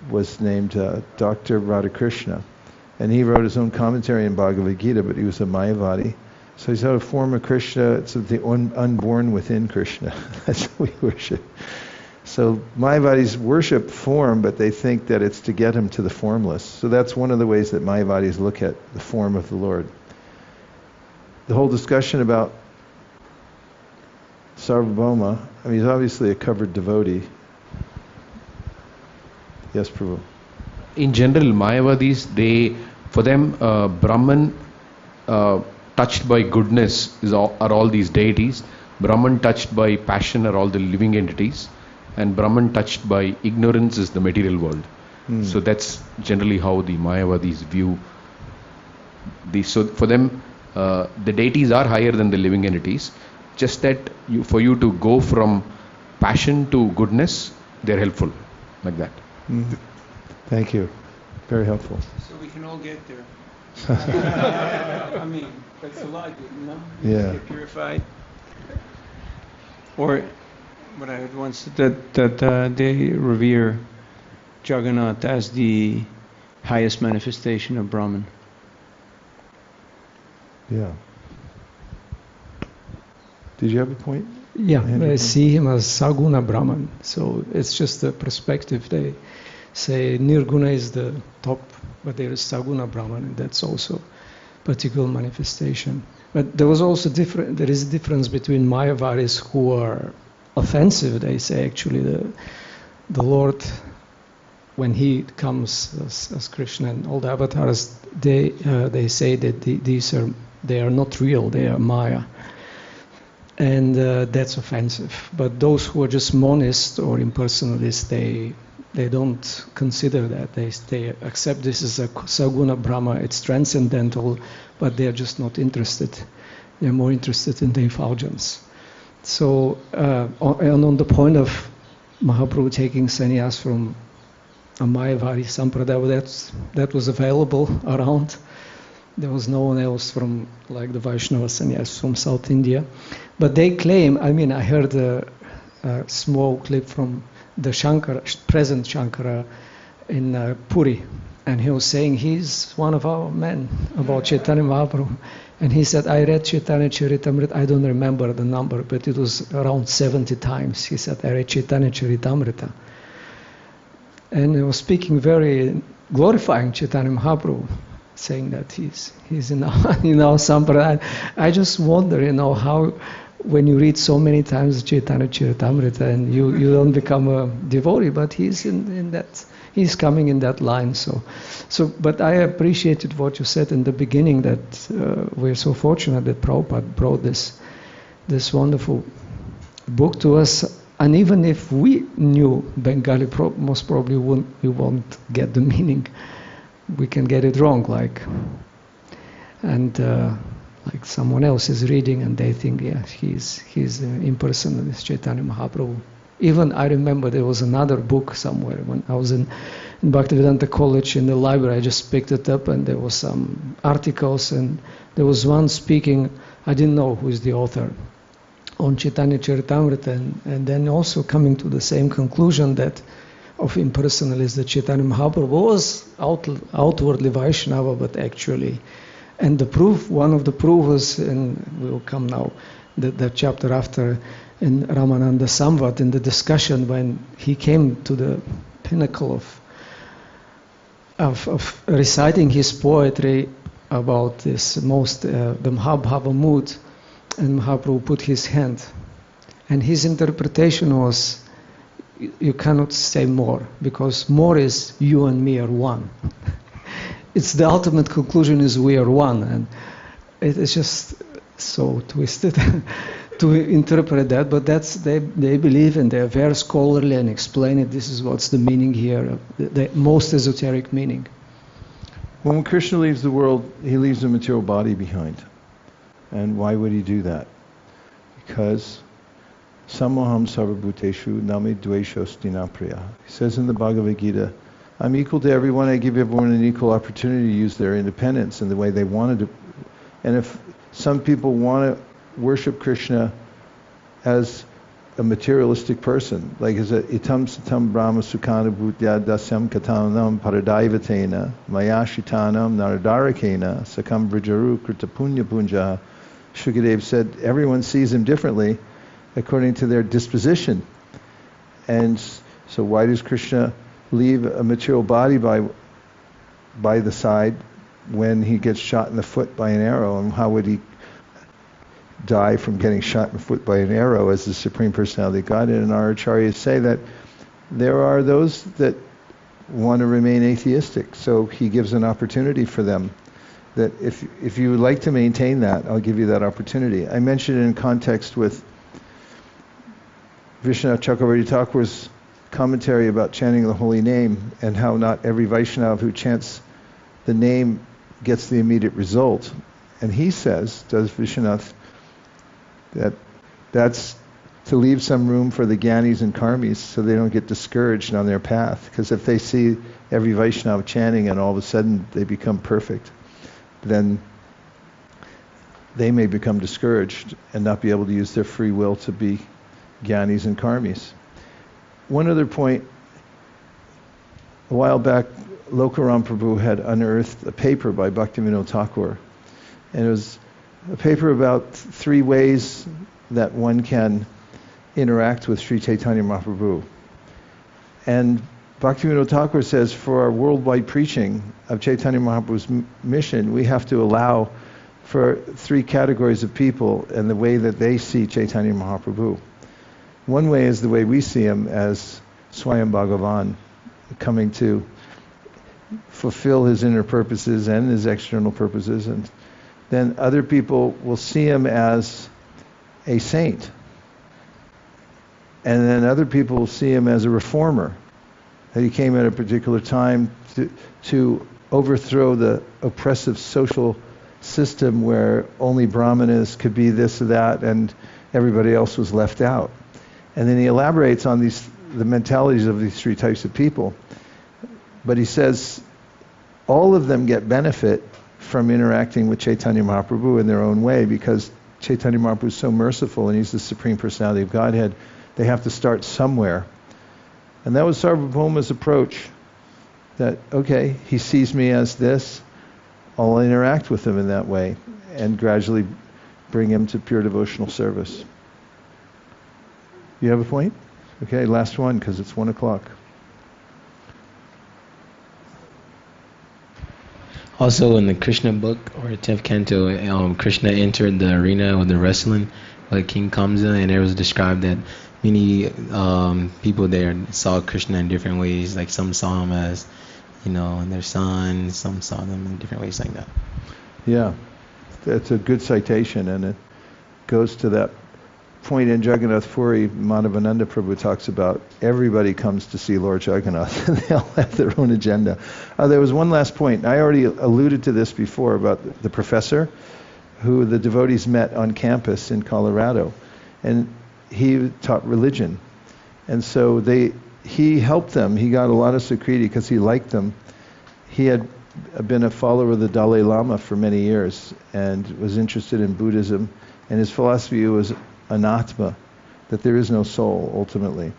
was named Dr. Radhakrishna, and he wrote his own commentary in Bhagavad Gita, but he was a Mayavadi. So he's a form of Krishna. It's the unborn within Krishna. That's what we worship. So Mayavadis worship form, but they think that it's to get him to the formless. So that's one of the ways that Mayavadis look at the form of the Lord. The whole discussion about Sarvabhauma, he's obviously a covered devotee. Yes, Prabhu. in general, Mayavadis, for them, Brahman touched by goodness are all these deities. Brahman touched by passion are all the living entities. And Brahman touched by ignorance is the material world. So that's generally how the Mayavadis view these. So for them, the deities are higher than the living entities. Just that for you to go from passion to goodness, they're helpful, like that. Thank you. Very helpful. So we can all get there. I mean, that's the logic, you know? Yeah. Get purified. Or what I heard once, that they revere Jagannath as the highest manifestation of Brahman. Yeah. Did you have a point? Yeah, Andrew? they see him as Saguna Brahman. So it's just a perspective. They say Nirguna is the top, but there is Saguna Brahman, and that's also particular manifestation. But there is a difference between Mayavadis who are offensive. They say actually the Lord, when he comes as Krishna and all the avatars, they say that they are not real, they are Maya. And that's offensive. But those who are just monists or impersonalists, they don't consider that. They accept this as a Saguna Brahma, it's transcendental, but they're just not interested. They're more interested in the effulgence. So, and on the point of Mahaprabhu taking sannyas from a Mayavadi Sampradaya, that was available around. There was no one else from, like the Vaishnava sannyas from South India. But they claim, I heard a small clip from the present Shankara in Puri, and he was saying he's one of our men about Chaitanya Mahaprabhu. And he said, I read Chaitanya Charitamrita, I don't remember the number, but it was around 70 times. He said, I read Chaitanya Charitamrita. And he was speaking very glorifying Chaitanya Mahaprabhu, saying that he's in our sampradaya. I just wonder, how when you read so many times Chaitanya Charitamrita and you don't become a devotee, but he's in that, he's coming in that line. So, but I appreciated what you said in the beginning, that we're so fortunate that Prabhupada brought this wonderful book to us. And even if we knew Bengali, most probably we won't get the meaning. We can get it wrong, like someone else is reading and they think, yeah, he's impersonalist Chaitanya Mahaprabhu. Even I remember there was another book somewhere when I was in Bhaktivedanta College in the library. I just picked it up and there was some articles and there was one speaking, I didn't know who is the author, on Chaitanya Charitamrita, and then also coming to the same conclusion that of impersonalists, that Chaitanya Mahaprabhu was outwardly Vaishnava, but actually, and the proof, one of the proofs, and we will come now, the chapter after in Ramananda Samvat, in the discussion when he came to the pinnacle of reciting his poetry about this the Mahabhava mood, and Mahaprabhu put his hand, and his interpretation was, you cannot say more, because more is you and me are one. It's the ultimate conclusion is we are one, and it is just so twisted to interpret that, but that's they believe, and they're very scholarly and explain it. This is what's the meaning here, the most esoteric meaning. When Krishna leaves the world, he leaves the material body behind. And why would he do that? Because Samoham sarvabhuteshu nami dveshostina priya. He says in the Bhagavad Gita, I'm equal to everyone, I give everyone an equal opportunity to use their independence in the way they want to do. And if some people want to worship Krishna as a materialistic person, like is it itam satam brahma sukhana bhutya dasyam katanam paradaivatena mayashitanam naradarakena sakam vrijaru krita punya punja. Shukadev said everyone sees him differently according to their disposition. And so why does Krishna leave a material body by the side when he gets shot in the foot by an arrow? And how would he die from getting shot in the foot by an arrow as the Supreme Personality of Godhead? And our acharyas say that there are those that want to remain atheistic. So he gives an opportunity for them that if you would like to maintain that, I'll give you that opportunity. I mentioned it in context with Vishwanath Chakravarti Thakur's commentary about chanting the holy name and how not every Vaishnava who chants the name gets the immediate result. And he says, does Vishwanath, that that's to leave some room for the Gyanis and Karmis so they don't get discouraged on their path. Because if they see every Vaishnava chanting and all of a sudden they become perfect, then they may become discouraged and not be able to use their free will to be Gyanis and Karmis. One other point, a while back, Lokaram Prabhu had unearthed a paper by Bhaktivinoda Thakur. And it was a paper about 3 ways that one can interact with Sri Chaitanya Mahaprabhu. And Bhaktivinoda Thakur says for our worldwide preaching of Chaitanya Mahaprabhu's mission, we have to allow for 3 categories of people and the way that they see Chaitanya Mahaprabhu. One way is the way we see him as Swayam Bhagavan, coming to fulfill his inner purposes and his external purposes. And then other people will see him as a saint. And then other people will see him as a reformer, that he came at a particular time to overthrow the oppressive social system where only brahmanas could be this or that and everybody else was left out. And then he elaborates on the mentalities of these 3 types of people. But he says all of them get benefit from interacting with Chaitanya Mahaprabhu in their own way, because Chaitanya Mahaprabhu is so merciful and he's the Supreme Personality of Godhead. They have to start somewhere. And that was Sarvabhauma's approach, that, okay, he sees me as this, I'll interact with him in that way and gradually bring him to pure devotional service. You have a point? Okay, last one, because it's 1 o'clock. Also, in the Krishna book, or 10th canto, Krishna entered the arena with the wrestling, like King Kamsa, and it was described that many people there saw Krishna in different ways. Like some saw him as, their son, some saw them in different ways like that. Yeah, that's a good citation, and it goes to that point in Jagannath Puri. Madhavananda Prabhu talks about everybody comes to see Lord Jagannath, and they all have their own agenda. There was one last point. I already alluded to this before about the professor who the devotees met on campus in Colorado, and he taught religion. And so he helped them. He got a lot of Sukriti because he liked them. He had been a follower of the Dalai Lama for many years and was interested in Buddhism, and his philosophy was anatma, that there is no soul ultimately.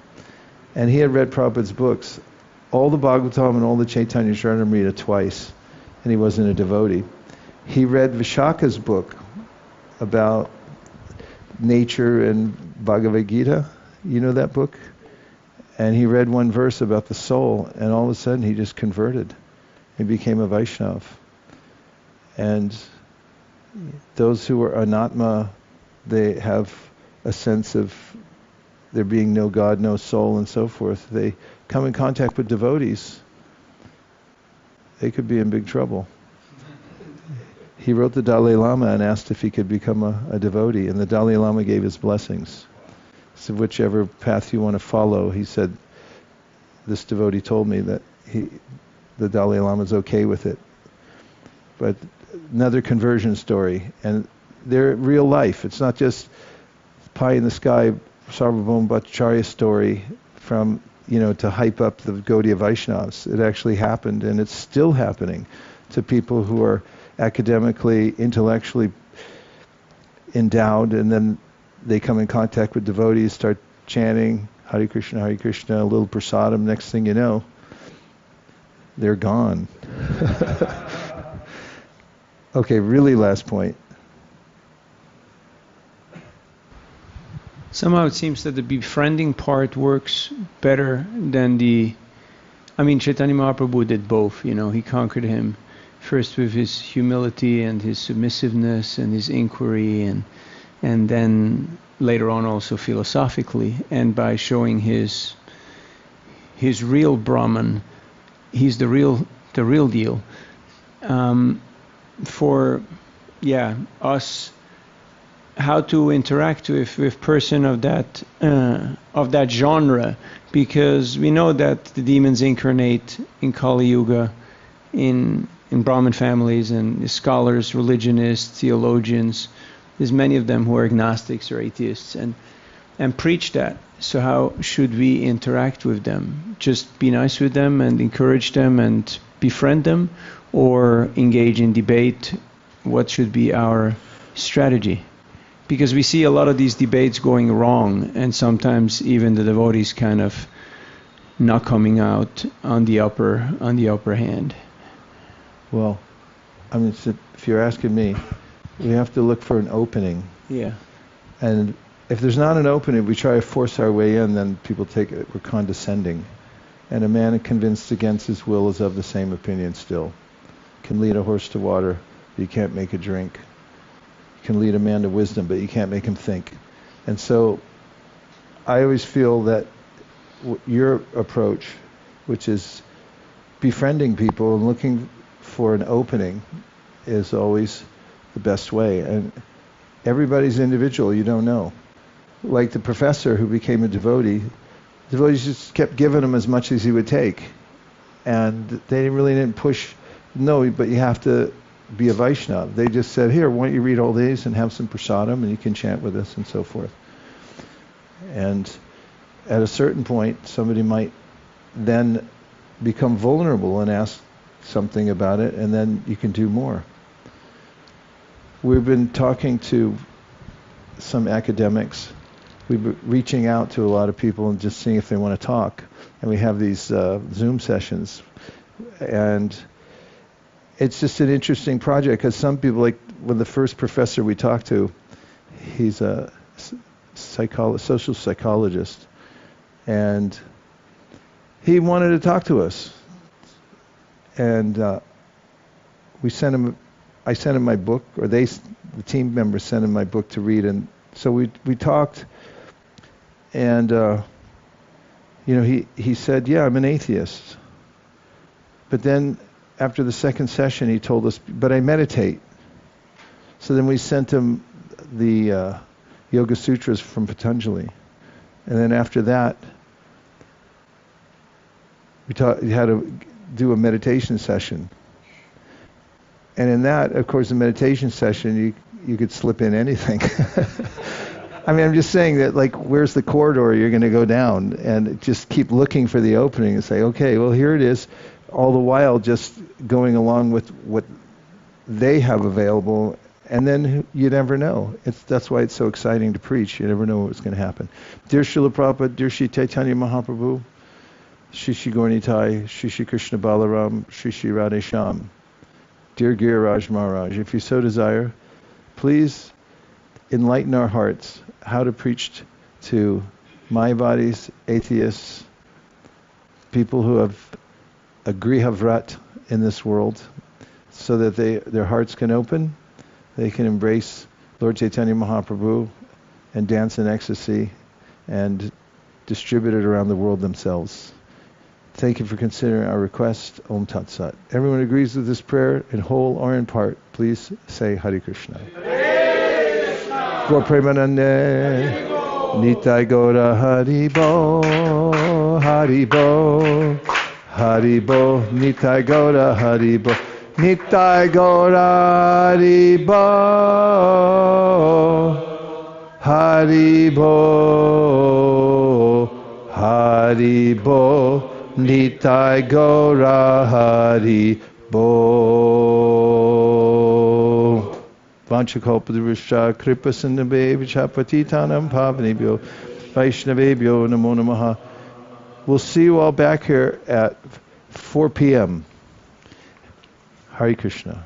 And he had read Prabhupada's books, all the Bhagavatam and all the Caitanya Charitamrita twice, and he wasn't a devotee. He read Vishaka's book about nature and Bhagavad Gita. You know that book? And he read one verse about the soul, and all of a sudden he just converted. He became a Vaishnav. And those who are anatma, they have a sense of there being no God, no soul, and so forth. They come in contact with devotees, they could be in big trouble. He wrote the Dalai Lama and asked if he could become a devotee, and the Dalai Lama gave his blessings. So whichever path you want to follow, he said, this devotee told me that the Dalai Lama is okay with it. But another conversion story, and they're real life. It's not just pie in the sky Sarvabhauma Bhattacharya story from, to hype up the Gaudiya Vaishnavas. It actually happened, and it's still happening to people who are academically, intellectually endowed, and then they come in contact with devotees, start chanting Hare Krishna, a little prasadam, next thing you know, they're gone. Okay, really last point. Somehow it seems that the befriending part works better than Chaitanya Mahaprabhu did both. He conquered him first with his humility and his submissiveness and his inquiry, and then later on also philosophically, and by showing his real Brahman he's the real deal. For us, how to interact with person of that genre, because we know that the demons incarnate in Kali Yuga, in Brahmin families, and scholars, religionists, theologians. There's many of them who are agnostics or atheists and preach that. So how should we interact with them? Just be nice with them and encourage them and befriend them, or engage in debate? What should be our strategy? Because we see a lot of these debates going wrong, and sometimes even the devotees kind of not coming out on the upper hand. Well, I mean, if you're asking me, we have to look for an opening. Yeah. And if there's not an opening, we try to force our way in, then people take it, we're condescending. And a man convinced against his will is of the same opinion still. Can lead a horse to water, but you can't make it drink. You can lead a man to wisdom, but you can't make him think. And so I always feel that your approach, which is befriending people and looking for an opening, is always the best way. And everybody's individual, you don't know. Like the professor who became a devotee, devotees just kept giving him as much as he would take. And they really didn't push, no, but you have to be a Vaishnava. They just said, here, why don't you read all these and have some prasadam and you can chant with us and so forth. And at a certain point, somebody might then become vulnerable and ask something about it, and then you can do more. We've been talking to some academics. We've been reaching out to a lot of people and just seeing if they want to talk. And we have these Zoom sessions. And it's just an interesting project, because some people, like when the first professor we talked to, he's a social psychologist, and he wanted to talk to us. And I sent him my book, or the team members sent him my book to read, and so we talked, and he said, yeah, I'm an atheist. But then after the second session, he told us, but I meditate. So then we sent him the Yoga Sutras from Patanjali, and then after that, we had to do a meditation session. And in that, of course, the meditation session, you could slip in anything. I mean, I'm just saying that, like, where's the corridor you're going to go down? And just keep looking for the opening and say, okay, well, here it is. All the while just going along with what they have available. And then you never know. That's why it's so exciting to preach. You never know what's going to happen. Dear Srila Prabhupada, dear Shri Caitanya Mahaprabhu, Shri Shri Gaurnitai, Shri Shri Krishna Balaram, Shri Shri Radhe Shyam, dear Giriraj Maharaj, if you so desire, please enlighten our hearts how to preach to Mayavadis, atheists, people who have a grihavrat in this world, so that their hearts can open, they can embrace Lord Chaitanya Mahaprabhu and dance in ecstasy and distribute it around the world themselves. Thank you for considering our request. Om Tat Sat. Everyone agrees with this prayer, in whole or in part. Please say Hare Krishna. Hare Krishna. Gaur Premanande. Nitai Gaura Hari Bo. Hari Bo. Hari Bo. Nitai Gaura Hari Bo. Nitai Gaura Hari Bo. Hari Bo. Hari Bo. Nitai Gaura Hari Bo. Vanchakalpadurusha Kripa Sindhabhya Patitanam Pavanebhyo Vaishnavebhyo Namo Namaha. We'll see you all back here at 4 p.m. Hare Krishna.